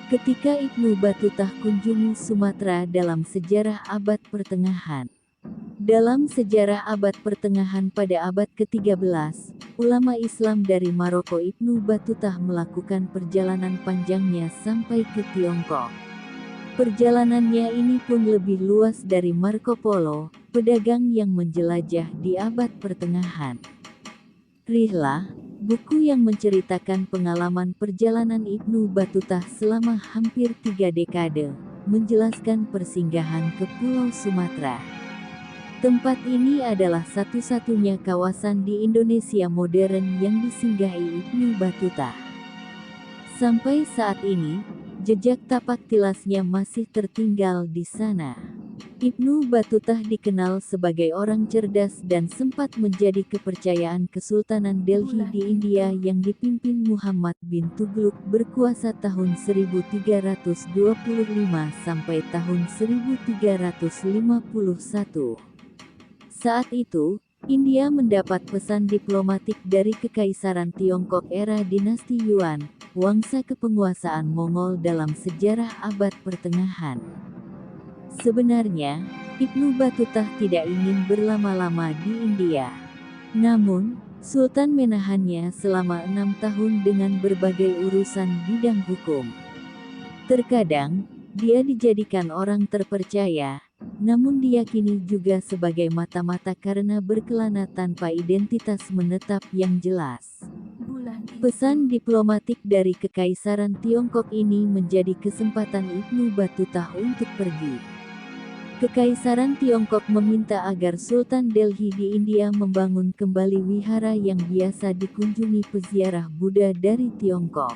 ketika Ibnu Batutah kunjungi Sumatera dalam sejarah abad pertengahan. Dalam sejarah abad pertengahan pada abad ke-13, ulama Islam dari Maroko Ibnu Batutah melakukan perjalanan panjangnya sampai ke Tiongkok. Perjalanannya ini pun lebih luas dari Marco Polo, pedagang yang menjelajah di abad pertengahan. Rihlah, buku yang menceritakan pengalaman perjalanan Ibnu Batutah selama hampir 3 dekade, menjelaskan persinggahan ke Pulau Sumatera. Tempat ini adalah satu-satunya kawasan di Indonesia modern yang disinggahi Ibnu Batutah. Sampai saat ini, jejak tapak tilasnya masih tertinggal di sana. Ibnu Batutah dikenal sebagai orang cerdas dan sempat menjadi kepercayaan Kesultanan Delhi di India yang dipimpin Muhammad bin Tughlaq berkuasa tahun 1325 sampai tahun 1351. Saat itu, India mendapat pesan diplomatik dari Kekaisaran Tiongkok era dinasti Yuan, wangsa kepenguasaan Mongol dalam sejarah abad pertengahan. Sebenarnya, Ibnu Batutah tidak ingin berlama-lama di India. Namun, Sultan menahannya selama 6 tahun dengan berbagai urusan bidang hukum. Terkadang, dia dijadikan orang terpercaya, namun diyakini juga sebagai mata-mata karena berkelana tanpa identitas menetap yang jelas. Pesan diplomatik dari Kekaisaran Tiongkok ini menjadi kesempatan Ibnu Batutah untuk pergi. Kekaisaran Tiongkok meminta agar Sultan Delhi di India membangun kembali wihara yang biasa dikunjungi peziarah Buddha dari Tiongkok.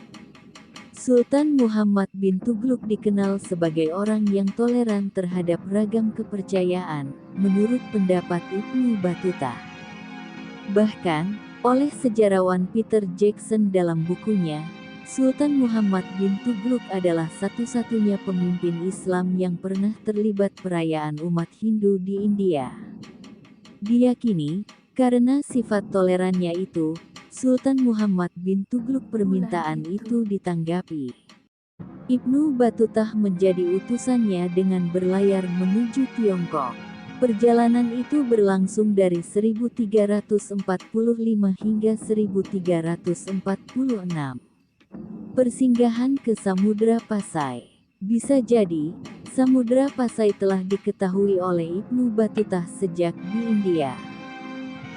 Sultan Muhammad bin Tughlaq dikenal sebagai orang yang toleran terhadap ragam kepercayaan, menurut pendapat Ibnu Batutah. Bahkan, oleh sejarawan Peter Jackson dalam bukunya, Sultan Muhammad bin Tughlaq adalah satu-satunya pemimpin Islam yang pernah terlibat perayaan umat Hindu di India. Diyakini, karena sifat tolerannya itu, Sultan Muhammad bin Tughlaq permintaan itu ditanggapi. Ibnu Batutah menjadi utusannya dengan berlayar menuju Tiongkok. Perjalanan itu berlangsung dari 1345 hingga 1346. Persinggahan ke Samudra Pasai. Bisa jadi, Samudra Pasai telah diketahui oleh Ibnu Batutah sejak di India.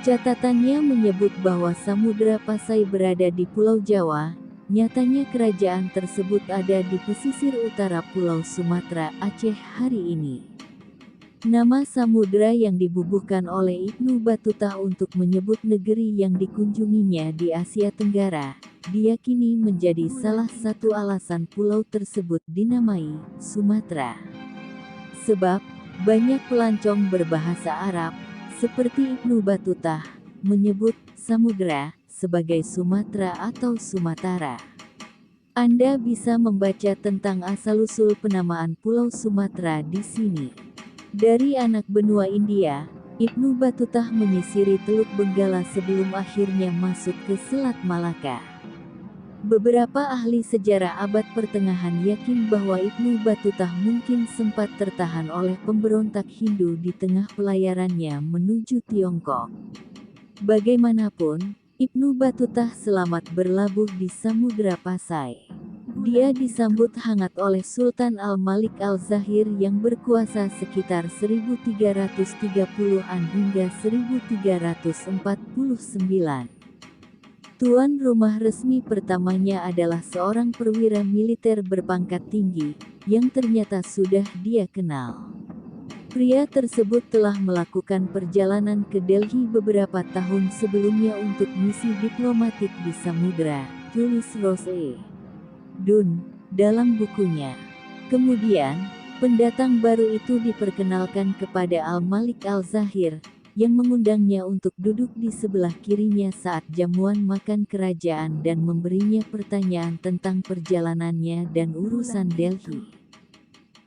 Catatannya menyebut bahwa Samudra Pasai berada di Pulau Jawa, nyatanya kerajaan tersebut ada di pesisir utara Pulau Sumatera, Aceh hari ini. Nama samudra yang dibubuhkan oleh Ibnu Batutah untuk menyebut negeri yang dikunjunginya di Asia Tenggara, diyakini menjadi salah satu alasan pulau tersebut dinamai Sumatera. Sebab, banyak pelancong berbahasa Arab, seperti Ibnu Batutah, menyebut samudra sebagai Sumatera atau Sumatara. Anda bisa membaca tentang asal-usul penamaan Pulau Sumatera di sini. Dari anak benua India, Ibnu Batutah menyisiri Teluk Benggala sebelum akhirnya masuk ke Selat Malaka. Beberapa ahli sejarah abad pertengahan yakin bahwa Ibnu Batutah mungkin sempat tertahan oleh pemberontak Hindu di tengah pelayarannya menuju Tiongkok. Bagaimanapun, Ibnu Batutah selamat berlabuh di Samudra Pasai. Dia disambut hangat oleh Sultan Al-Malik Al-Zahir yang berkuasa sekitar 1330-an hingga 1349. Tuan rumah resmi pertamanya adalah seorang perwira militer berpangkat tinggi, yang ternyata sudah dia kenal. Pria tersebut telah melakukan perjalanan ke Delhi beberapa tahun sebelumnya untuk misi diplomatik di Samudra, tulis Rose E. Dunn dalam bukunya. Kemudian, pendatang baru itu diperkenalkan kepada Al-Malik Al-Zahir, yang mengundangnya untuk duduk di sebelah kirinya saat jamuan makan kerajaan dan memberinya pertanyaan tentang perjalanannya dan urusan Delhi.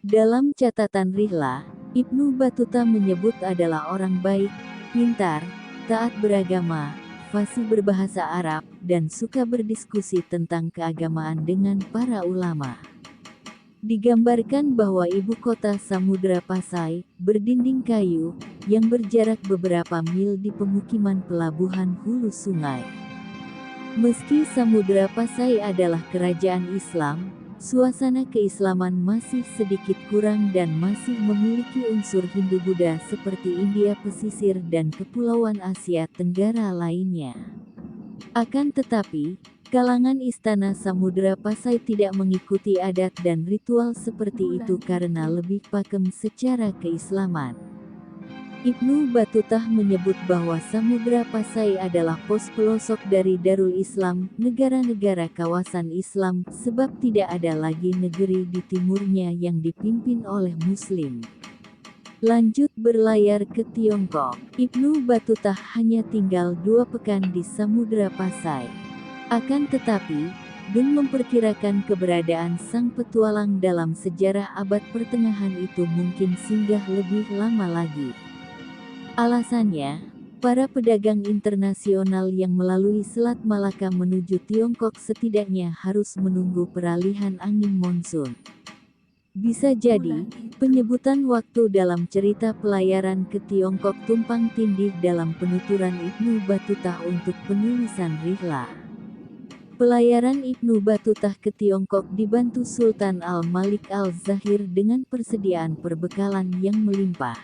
Dalam catatan Rihlah, Ibnu Batutah menyebut adalah orang baik, pintar, taat beragama, fasih berbahasa Arab, dan suka berdiskusi tentang keagamaan dengan para ulama. Digambarkan bahwa ibu kota Samudra Pasai, berdinding kayu, yang berjarak beberapa mil di pemukiman pelabuhan hulu sungai. Meski Samudra Pasai adalah kerajaan Islam, suasana keislaman masih sedikit kurang dan masih memiliki unsur Hindu-Buddha seperti India pesisir dan kepulauan Asia Tenggara lainnya. Akan tetapi, kalangan istana Samudra Pasai tidak mengikuti adat dan ritual seperti itu karena lebih pakem secara keislaman. Ibnu Batutah menyebut bahwa Samudra Pasai adalah pos pelosok dari Darul Islam, negara-negara kawasan Islam, sebab tidak ada lagi negeri di timurnya yang dipimpin oleh Muslim. Lanjut berlayar ke Tiongkok. Ibnu Batutah hanya tinggal 2 pekan di Samudra Pasai. Akan tetapi, Dun memperkirakan keberadaan sang petualang dalam sejarah abad pertengahan itu mungkin singgah lebih lama lagi. Alasannya, para pedagang internasional yang melalui Selat Malaka menuju Tiongkok setidaknya harus menunggu peralihan angin monsun. Bisa jadi, penyebutan waktu dalam cerita pelayaran ke Tiongkok tumpang tindih dalam penuturan Ibnu Batutah untuk penulisan Rihlah. Pelayaran Ibnu Batutah ke Tiongkok dibantu Sultan Al-Malik Al-Zahir dengan persediaan perbekalan yang melimpah.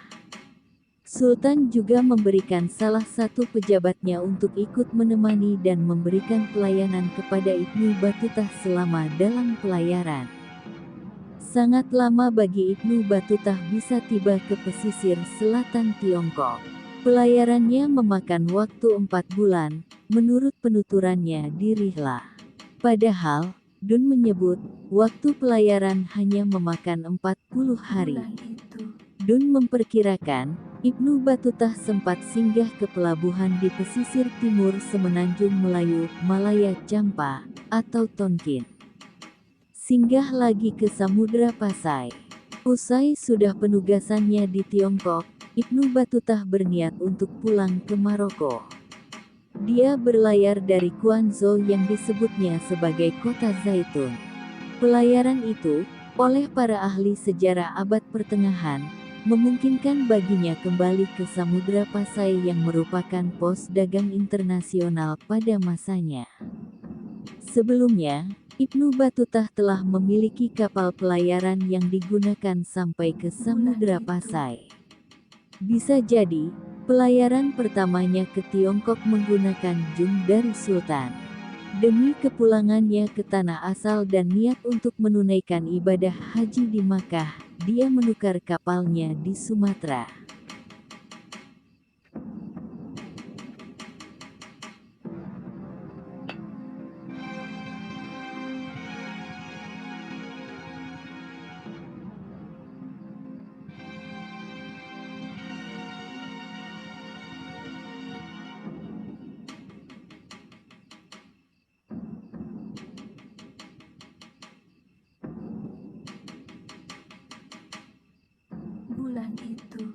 Sultan juga memberikan salah satu pejabatnya untuk ikut menemani dan memberikan pelayanan kepada Ibnu Batutah selama dalam pelayaran. Sangat lama bagi Ibnu Batutah bisa tiba ke pesisir selatan Tiongkok. Pelayarannya memakan waktu 4 bulan, menurut penuturannya di Rihlah. Padahal, Dun menyebut, waktu pelayaran hanya memakan 40 hari. Dun memperkirakan, Ibnu Batutah sempat singgah ke pelabuhan di pesisir timur Semenanjung Melayu, Malaya Champa, atau Tonkin. Singgah lagi ke Samudra Pasai. Usai sudah penugasannya di Tiongkok, Ibnu Batutah berniat untuk pulang ke Maroko. Dia berlayar dari Quanzhou yang disebutnya sebagai kota zaitun. Pelayaran itu, oleh para ahli sejarah abad pertengahan, memungkinkan baginya kembali ke Samudra Pasai yang merupakan pos dagang internasional pada masanya. Sebelumnya, Ibnu Batutah telah memiliki kapal pelayaran yang digunakan sampai ke Samudra Pasai. Bisa jadi, pelayaran pertamanya ke Tiongkok menggunakan jung dari Sultan. Demi kepulangannya ke tanah asal dan niat untuk menunaikan ibadah haji di Makkah, dia menukar kapalnya di Sumatera. Bulan itu